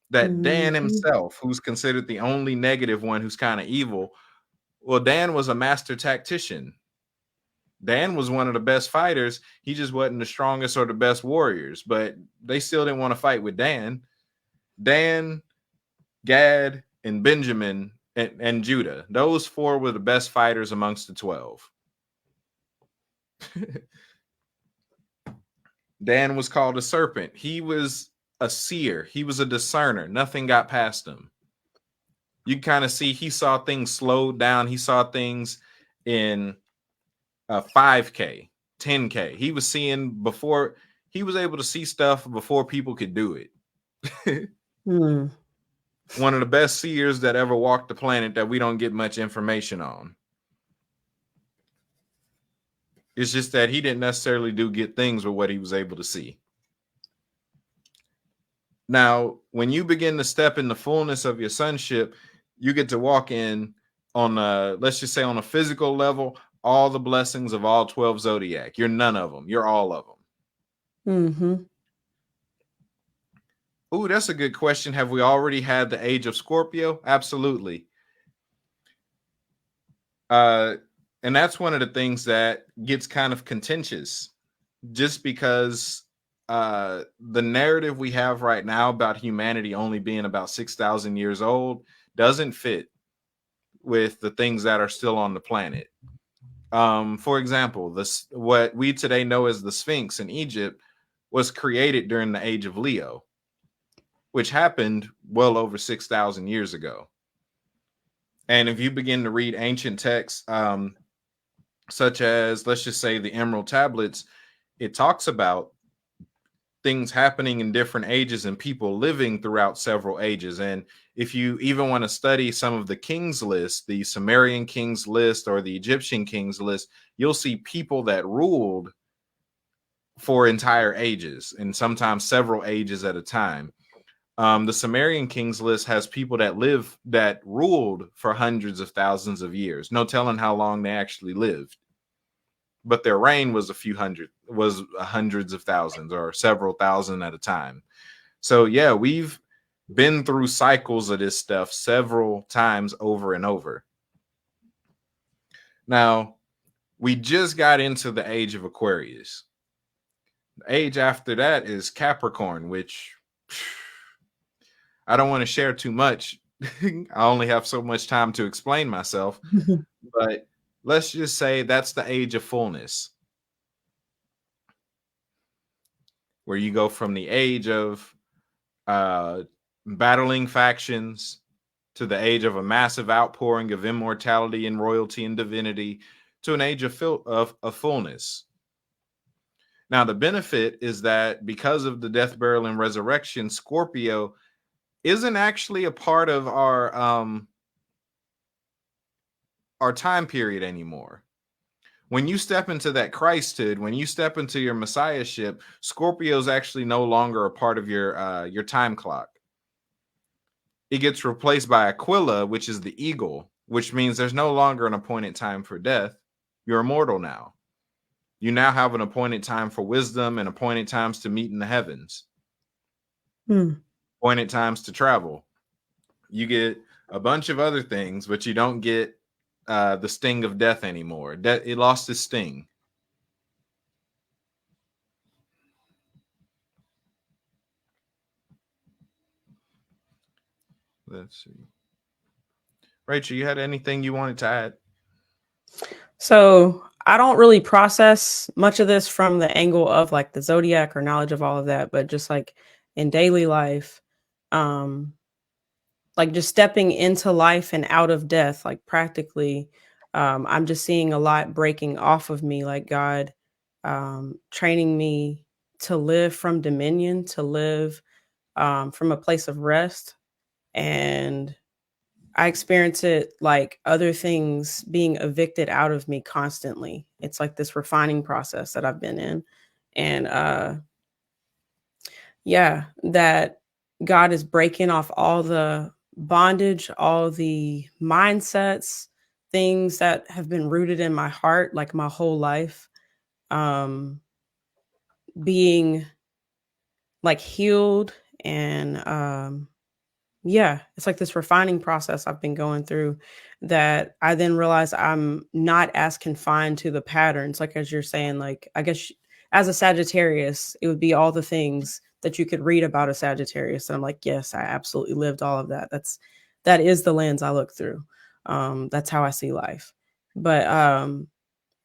That Dan himself, who's considered the only negative one who's kind of evil, well, Dan was a master tactician. Dan was one of the best fighters. He just wasn't the strongest or the best warriors, but they still didn't want to fight with Dan. Dan, Gad, and Benjamin and Judah. Those 4 were the best fighters amongst the 12. Dan was called a serpent. He was a seer. He was a discerner. Nothing got past him. You kind of see he saw things slowed down. He saw things in 5K, 10K. He was seeing before, he was able to see stuff before people could do it. One of the best seers that ever walked the planet that we don't get much information on. It's just that he didn't necessarily do good things with what he was able to see. Now, when you begin to step in the fullness of your sonship, you get to walk in on let's just say on a physical level, all the blessings of all 12 zodiac. You're none of them. You're all of them. Ooh, that's a good question. Have we already had the age of Scorpio? Absolutely. And that's one of the things that gets kind of contentious, just because the narrative we have right now about humanity only being about 6,000 years old doesn't fit with the things that are still on the planet. For example, what we today know as the Sphinx in Egypt was created during the age of Leo, which happened well over 6,000 years ago. And if you begin to read ancient texts, such as, let's just say, the Emerald Tablets, it talks about things happening in different ages and people living throughout several ages. And if you even want to study some of the kings list, the Sumerian kings list or the Egyptian kings list, you'll see people that ruled for entire ages and sometimes several ages at a time. The Sumerian kings list has people that ruled for hundreds of thousands of years. No telling how long they actually lived, but their reign was hundreds of thousands or several thousand at a time. So yeah, we've been through cycles of this stuff several times over and over. Now, we just got into the age of Aquarius. The age after that is Capricorn, which I don't want to share too much. I only have so much time to explain myself, but let's just say that's the age of fullness, where you go from the age of battling factions to the age of a massive outpouring of immortality and royalty and divinity to an age of fullness. Now, the benefit is that because of the death, burial, and resurrection, Scorpio isn't actually a part of our time period anymore. When you step into that Christhood, when you step into your messiahship, Scorpio is actually no longer a part of your time clock. It gets replaced by Aquila, which is the eagle, which means there's no longer an appointed time for death. You're immortal now. You now have an appointed time for wisdom and appointed times to meet in the heavens. Appointed times to travel. You get a bunch of other things, but you don't get the sting of death anymore. It lost its sting. Let's see. Rachel, you had anything you wanted to add? So I don't really process much of this from the angle of like the zodiac or knowledge of all of that, but just like in daily life, like just stepping into life and out of death, like practically, I'm just seeing a lot breaking off of me, like God training me to live from dominion, to live from a place of rest. And I experience it like other things being evicted out of me constantly. It's like this refining process that I've been in. And yeah, that God is breaking off all the bondage, all the mindsets, things that have been rooted in my heart like my whole life, being like healed. And yeah, it's like this refining process I've been going through that I then realize I'm not as confined to the patterns. Like, as you're saying, like, I guess as a Sagittarius, it would be all the things that you could read about a Sagittarius. And I'm like, yes, I absolutely lived all of that. That's that is the lens I look through. That's how I see life. But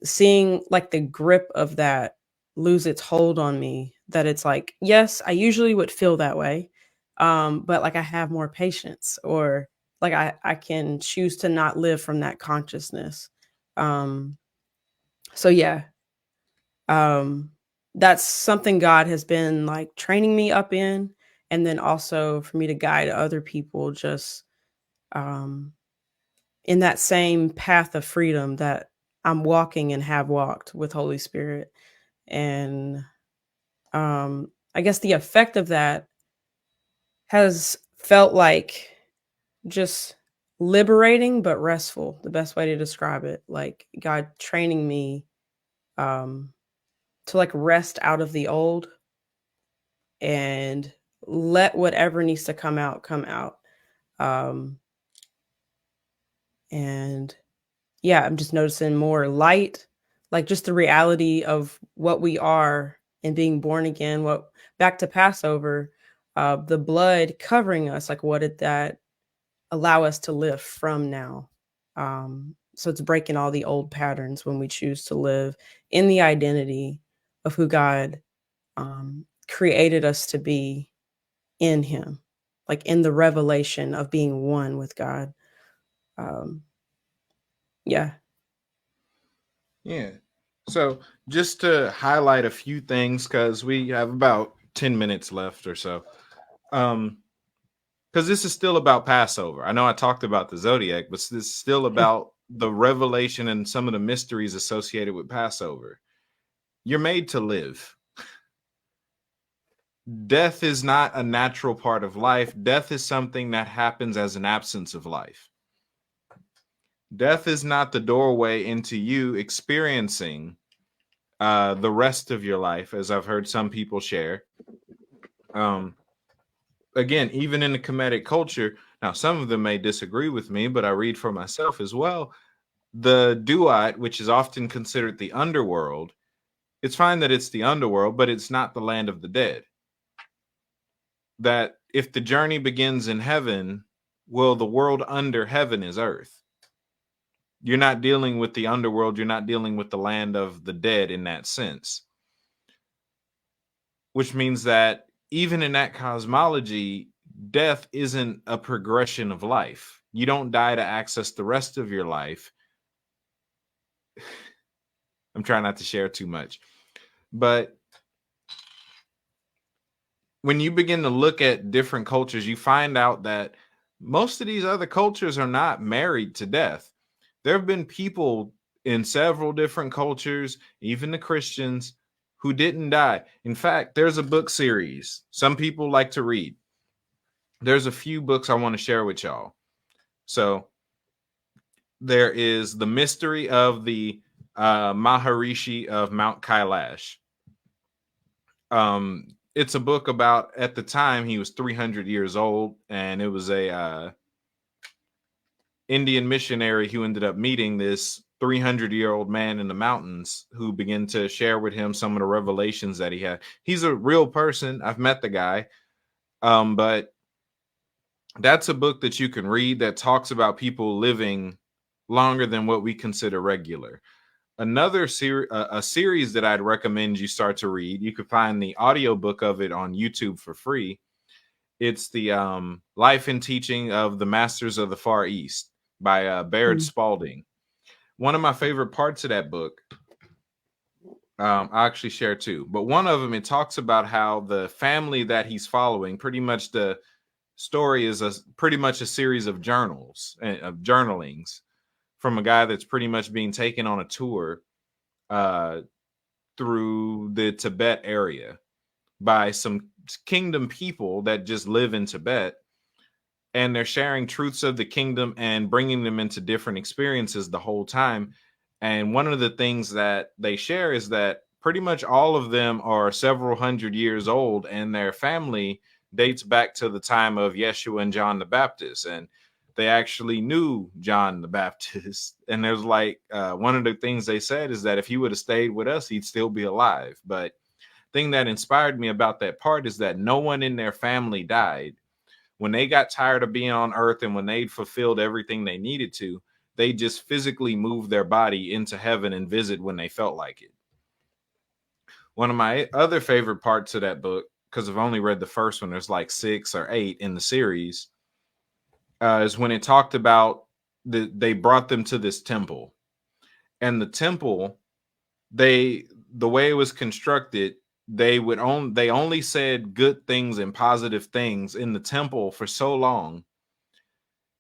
seeing like the grip of that lose its hold on me, that it's like, yes, I usually would feel that way. But like I have more patience, or like I can choose to not live from that consciousness. Um, so yeah, um, that's something God has been like training me up in, and then also for me to guide other people just um in that same path of freedom that I'm walking and have walked with Holy Spirit. And I guess the effect of that has felt like just liberating but restful, the best way to describe it. Like God training me um to like rest out of the old and let whatever needs to come out come out. Um and yeah, I'm just noticing more light, like just the reality of what we are and being born again. What back to Passover, the blood covering us, like what did that allow us to live from now? So it's breaking all the old patterns when we choose to live in the identity of who God created us to be in Him, like in the revelation of being one with God. Um, yeah. Yeah. So just to highlight a few things, because we have about 10 minutes left or so. Because this is still about Passover. I know I talked about the zodiac, but this is still about the revelation and some of the mysteries associated with Passover. You're made to live. Death is not a natural part of life. Death is something that happens as an absence of life. Death is not the doorway into you experiencing the rest of your life, as I've heard some people share. Um, Again, even in the Kemetic culture, now some of them may disagree with me, but I read for myself as well. The Duat, which is often considered the underworld, it's fine that it's the underworld, but it's not the land of the dead. That if the journey begins in heaven, well, the world under heaven is earth. You're not dealing with the underworld. You're not dealing with the land of the dead in that sense, which means that even in that cosmology, death isn't a progression of life. You don't die to access the rest of your life. I'm trying not to share too much, but when you begin to look at different cultures, you find out that most of these other cultures are not married to death. There have been people in several different cultures, even the Christians, who didn't die. In fact, there's a book series some people like to read. There's a few books I want to share with y'all. So there is The Mystery of the Maharishi of Mount Kailash. It's a book about, at the time, he was 300 years old, and it was a Indian missionary who ended up meeting this 300-year-old man in the mountains who began to share with him some of the revelations that he had. He's a real person. I've met the guy. But that's a book that you can read that talks about people living longer than what we consider regular. Another a series that I'd recommend you start to read. You could find the audiobook of it on YouTube for free. It's the Life and Teaching of the Masters of the Far East by Baird Spalding. One of my favorite parts of that book, I actually share two, but one of them, it talks about how the family that he's following, pretty much the story is pretty much a series of journalings from a guy that's pretty much being taken on a tour through the Tibet area by some kingdom people that just live in Tibet, and they're sharing truths of the kingdom and bringing them into different experiences the whole time. And one of the things that they share is that pretty much all of them are several hundred years old, and their family dates back to the time of Yeshua and John the Baptist. And they actually knew John the Baptist. And there's like one of the things they said is that if he would have stayed with us, he'd still be alive. But thing that inspired me about that part is that no one in their family died, When they got tired of being on earth and when they'd fulfilled everything they needed to, they just physically move their body into heaven and visit when they felt like it. One of my other favorite parts of that book, because I've only read the first one, there's like 6 or 8 in the series, is when it talked about they brought them to this temple. And the temple, the way it was constructed, they only said good things and positive things in the temple for so long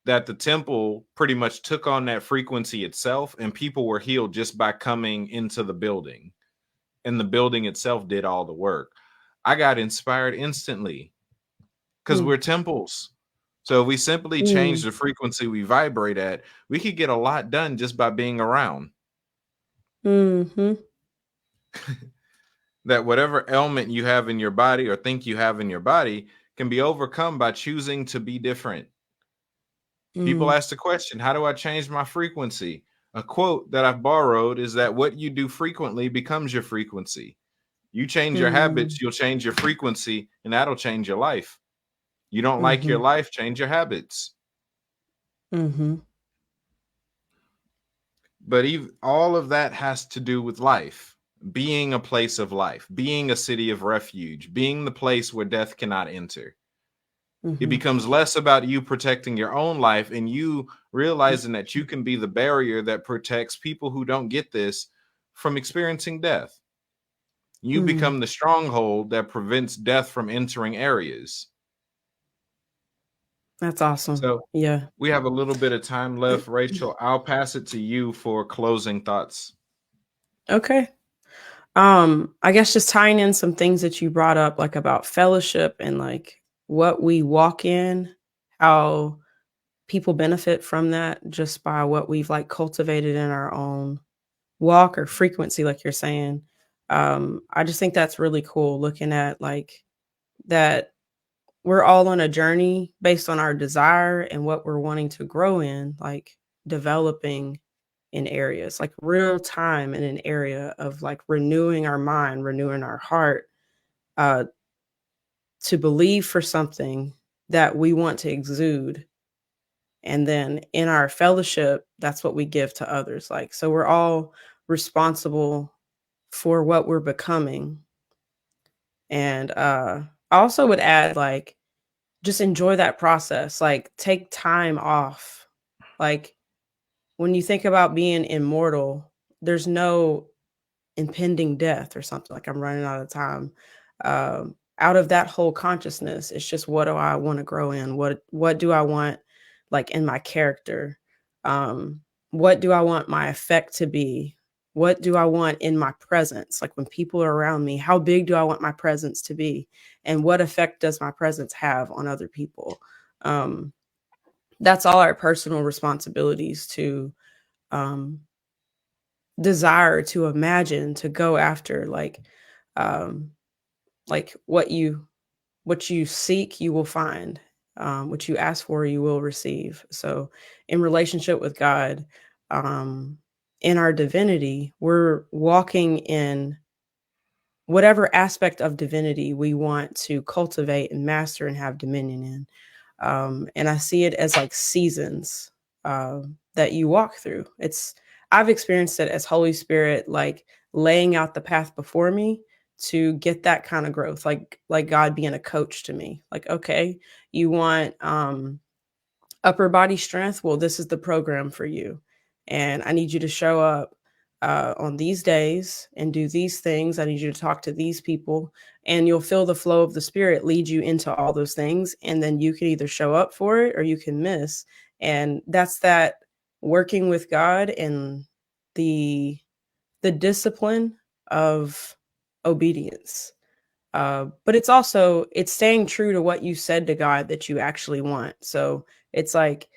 that the temple pretty much took on that frequency itself, and people were healed just by coming into the building. And the building itself did all the work. I got inspired instantly because we're temples. So if we simply change the frequency we vibrate at, we could get a lot done just by being around. Mm-hmm. That whatever ailment you have in your body or think you have in your body can be overcome by choosing to be different. People ask the question, how do I change my frequency? A quote that I've borrowed is that what you do frequently becomes your frequency. You change your habits, you'll change your frequency, and that'll change your life. You don't like your life, change your habits. But all of that has to do with life, being a place of life, being a city of refuge, being the place where death cannot enter. It becomes less about you protecting your own life and you realizing that you can be the barrier that protects people who don't get this from experiencing death. You become the stronghold that prevents death from entering areas. That's awesome. So yeah. We have a little bit of time left. Rachel, I'll pass it to you for closing thoughts. Okay. I guess just tying in some things that you brought up, like about fellowship and like what we walk in, how people benefit from that just by what we've like cultivated in our own walk or frequency, like you're saying. I just think that's really cool looking at like that we're all on a journey based on our desire and what we're wanting to grow in, like developing in areas, like real time in an area of like renewing our mind, renewing our heart, to believe for something that we want to exude. And then in our fellowship, that's what we give to others. Like, so we're all responsible for what we're becoming. And I also would add, like, just enjoy that process. Like, take time off. Like, when you think about being immortal, there's no impending death or something like I'm running out of time. Out of that whole consciousness, it's just what do I want to grow in? What do I want like in my character? What do I want my effect to be? What do I want in my presence? Like when people are around me, how big do I want my presence to be? And what effect does my presence have on other people? That's all our personal responsibilities to desire, to imagine, to go after, like what you seek you will find, what you ask for you will receive. So in relationship with God, in our divinity, we're walking in whatever aspect of divinity we want to cultivate and master and have dominion in. And I see it as like seasons that you walk through. I've experienced it as Holy Spirit, like laying out the path before me to get that kind of growth, like God being a coach to me. Like, okay, you want upper body strength? Well, this is the program for you. And I need you to show up on these days and do these things. I need you to talk to these people, and you'll feel the flow of the Spirit lead you into all those things. And then you can either show up for it or you can miss. And that's that working with God and the discipline of obedience. But it's staying true to what you said to God that you actually want. So it's like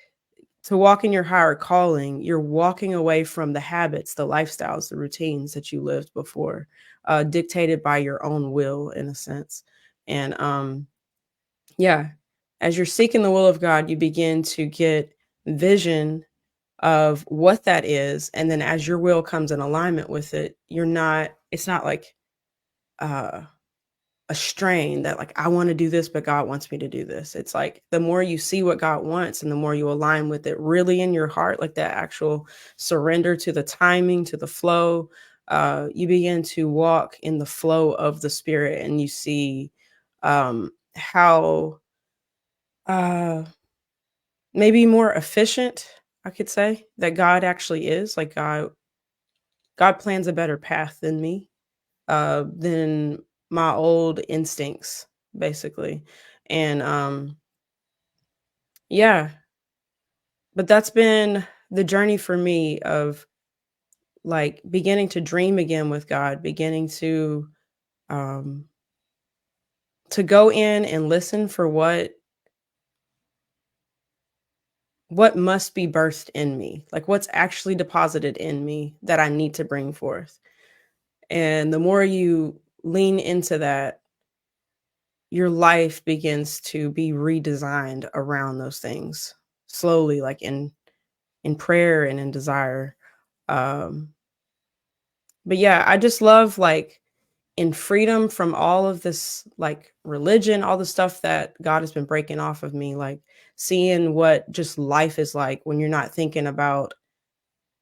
to walk in your higher calling, you're walking away from the habits, the lifestyles, the routines that you lived before, dictated by your own will in a sense. And yeah, as you're seeking the will of God, you begin to get vision of what that is. And then as your will comes in alignment with it, it's not like a a strain that like I want to do this, but God wants me to do this. It's like the more you see what God wants and the more you align with it really in your heart, like that actual surrender to the timing, to the flow, you begin to walk in the flow of the Spirit, and you see how maybe more efficient, I could say, that God actually is. Like God plans a better path than me, than my old instincts, basically. And yeah, but that's been the journey for me of like beginning to dream again with God, beginning um to go in and listen for what must be birthed in me, like what's actually deposited in me that I need to bring forth. And the more you lean into that, your life begins to be redesigned around those things slowly, like in prayer and in desire. Um, but yeah, I just love like in freedom from all of this like religion, all the stuff that God has been breaking off of me, like seeing what just life is like when you're not thinking about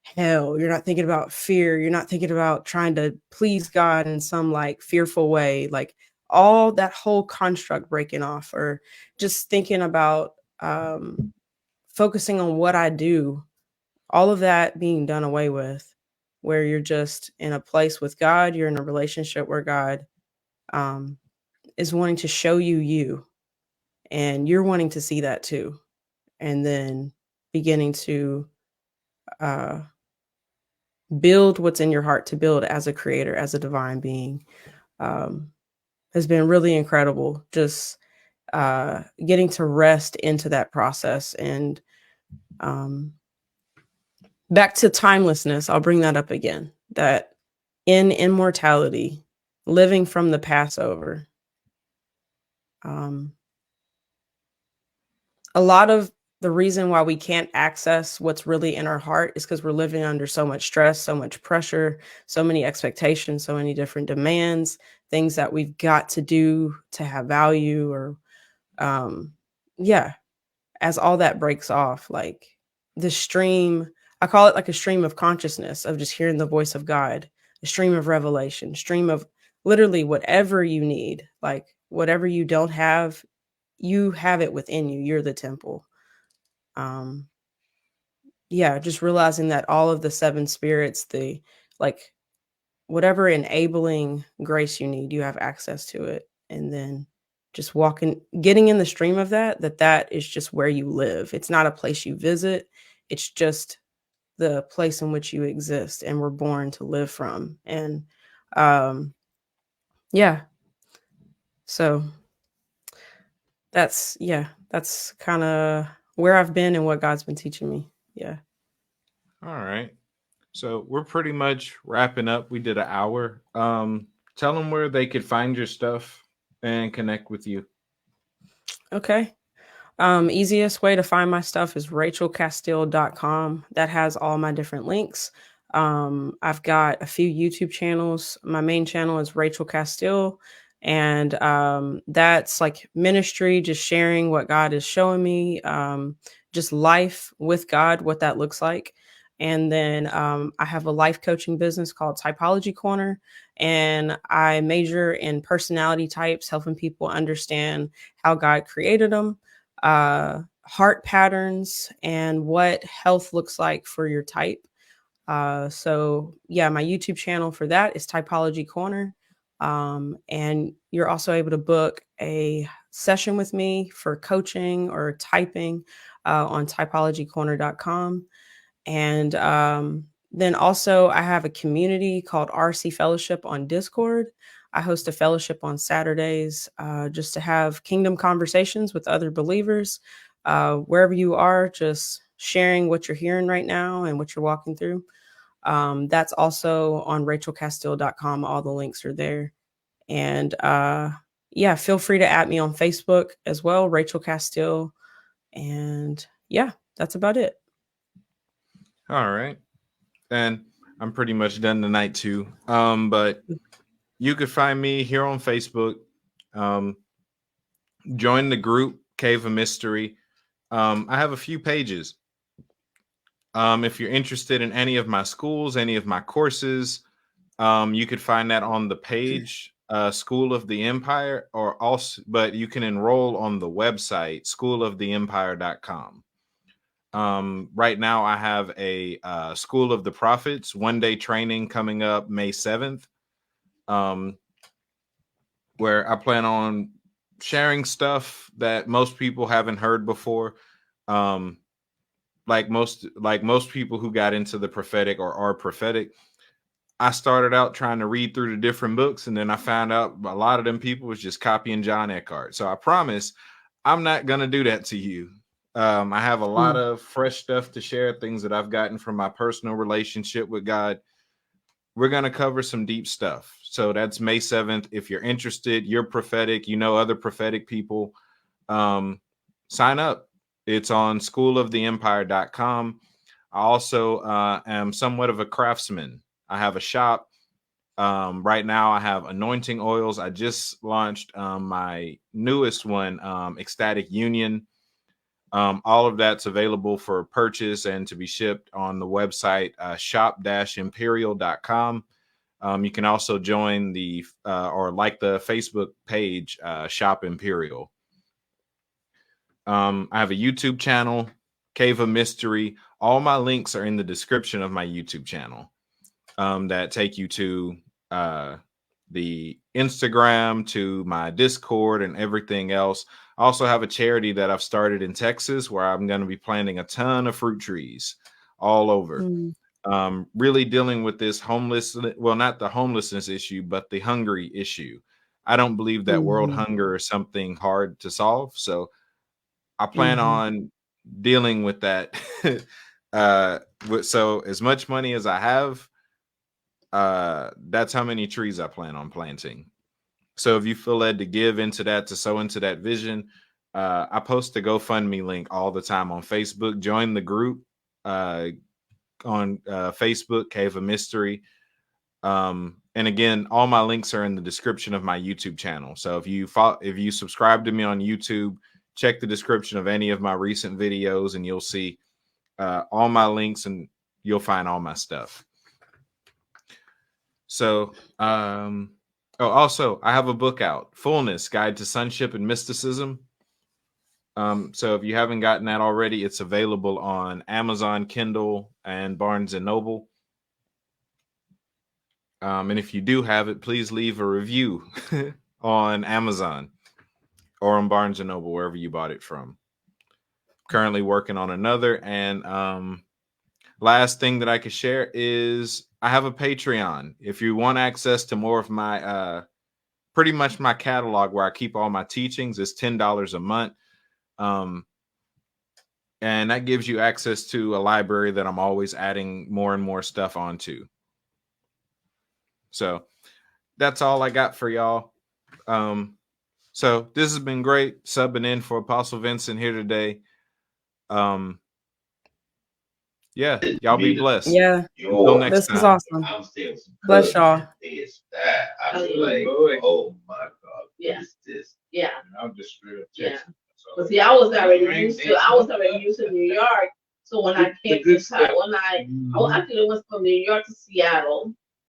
hell, you're not thinking about fear, you're not thinking about trying to please God in some like fearful way, like all that whole construct breaking off, or just thinking about focusing on what I do, all of that being done away with, where you're just in a place with God, you're in a relationship where God um, is wanting to show you you, and you're wanting to see that too. And then beginning to uh, build what's in your heart to build as a creator, as a divine being, um, has been really incredible. Just getting to rest into that process. And um, back to timelessness, I'll bring that up again, that in immortality, living from the Passover, um, a lot of the reason why we can't access what's really in our heart is because we're living under so much stress, so much pressure, so many expectations, so many different demands, things that we've got to do to have value, or um yeah, as all that breaks off, like the stream, I call it like a stream of consciousness of just hearing the voice of God, a stream of revelation, stream of literally whatever you need, like whatever you don't have, you have it within you. You're the temple. um yeah, just realizing that all of the seven spirits, the like whatever enabling grace you need, you have access to it. And then just walking, getting in the stream of that, that is just where you live. It's not a place you visit. It's just the place in which you exist and were born to live from. And um yeah, so that's kind of where I've been and what God's been teaching me. Yeah. All right. So we're pretty much wrapping up. We did an hour. Tell them where they could find your stuff and connect with you. Okay. Easiest way to find my stuff is rachelcastille.com. That has all my different links. I've got a few YouTube channels. My main channel is Rachel Castille, and that's like ministry, just sharing what God is showing me, just life with God, what that looks like. And then I have a life coaching business called Typology Corner, and I major in personality types, helping people understand how God created them, heart patterns, and what health looks like for your type. So yeah, my YouTube channel for that is Typology Corner. And you're also able to book a session with me for coaching or typing on typologycorner.com. And then also, I have a community called RC Fellowship on Discord. I host a fellowship on Saturdays just to have kingdom conversations with other believers. Wherever you are, just sharing what you're hearing right now and what you're walking through. That's also on rachelcastille.com. All the links are there. And yeah, feel free to add me on Facebook as well, Rachel Castille. And yeah, that's about it. All right. And I'm pretty much done tonight too. But you could find me here on Facebook, Join the group Cave of Mystery. I have a few pages. If you're interested in any of my schools, any of my courses, you could find that on the page, School of the Empire, or also, but you can enroll on the website, schooloftheempire.com. Right now, I have a School of the Prophets 1-day training coming up May 7th, where I plan on sharing stuff that most people haven't heard before. Like most people who got into the prophetic or are prophetic, I started out trying to read through the different books, and then I found out a lot of them people was just copying John Eckhart. So I promise I'm not gonna do that to you. I have a lot of fresh stuff to share, things that I've gotten from my personal relationship with God. We're gonna cover some deep stuff. So that's May 7th. If you're interested, you're prophetic, you know other prophetic people, sign up. It's on schooloftheempire.com. I also am somewhat of a craftsman. I have a shop. Right now, I have anointing oils. I just launched my newest one, Ecstatic Union. All of that's available for purchase and to be shipped on the website, shop-imperial.com. You can also join the or like the Facebook page, Shop Imperial. I have a YouTube channel, Cave of Mystery. All my links are in the description of my YouTube channel, that take you to the Instagram, to my Discord, and everything else. I also have a charity that I've started in Texas where I'm going to be planting a ton of fruit trees all over. Really dealing with this not the homelessness issue, but the hungry issue. I don't believe that world hunger is something hard to solve. So I plan on dealing with that. So as much money as I have, that's how many trees I plan on planting. So if you feel led to give into that, to sow into that vision, I post the GoFundMe link all the time on Facebook. Join the group on Facebook, Cave of Mystery. And again, all my links are in the description of my YouTube channel. So if you subscribe to me on YouTube, check the description of any of my recent videos, and you'll see all my links, and you'll find all my stuff. So, also, I have a book out, Fullness: Guide to Sonship and Mysticism. So if you haven't gotten that already, it's available on Amazon, Kindle, and Barnes and Noble. And if you do have it, please leave a review on Amazon or on Barnes and Noble, wherever you bought it from. Currently working on another. And last thing that I could share is I have a Patreon. If you want access to more of my pretty much my catalog where I keep all my teachings, is $10 a month. And that gives you access to a library that I'm always adding more and more stuff onto. So that's all I got for y'all. So this has been great, subbing in for Apostle Vincent here today. Yeah, y'all be blessed. Yeah. Until next This was time. awesome. Bless y'all. I was like, oh my God, what is this? Yeah. I'm just straight up Texas. But see, I was already used to New York. So when I came to actually went from New York to Seattle.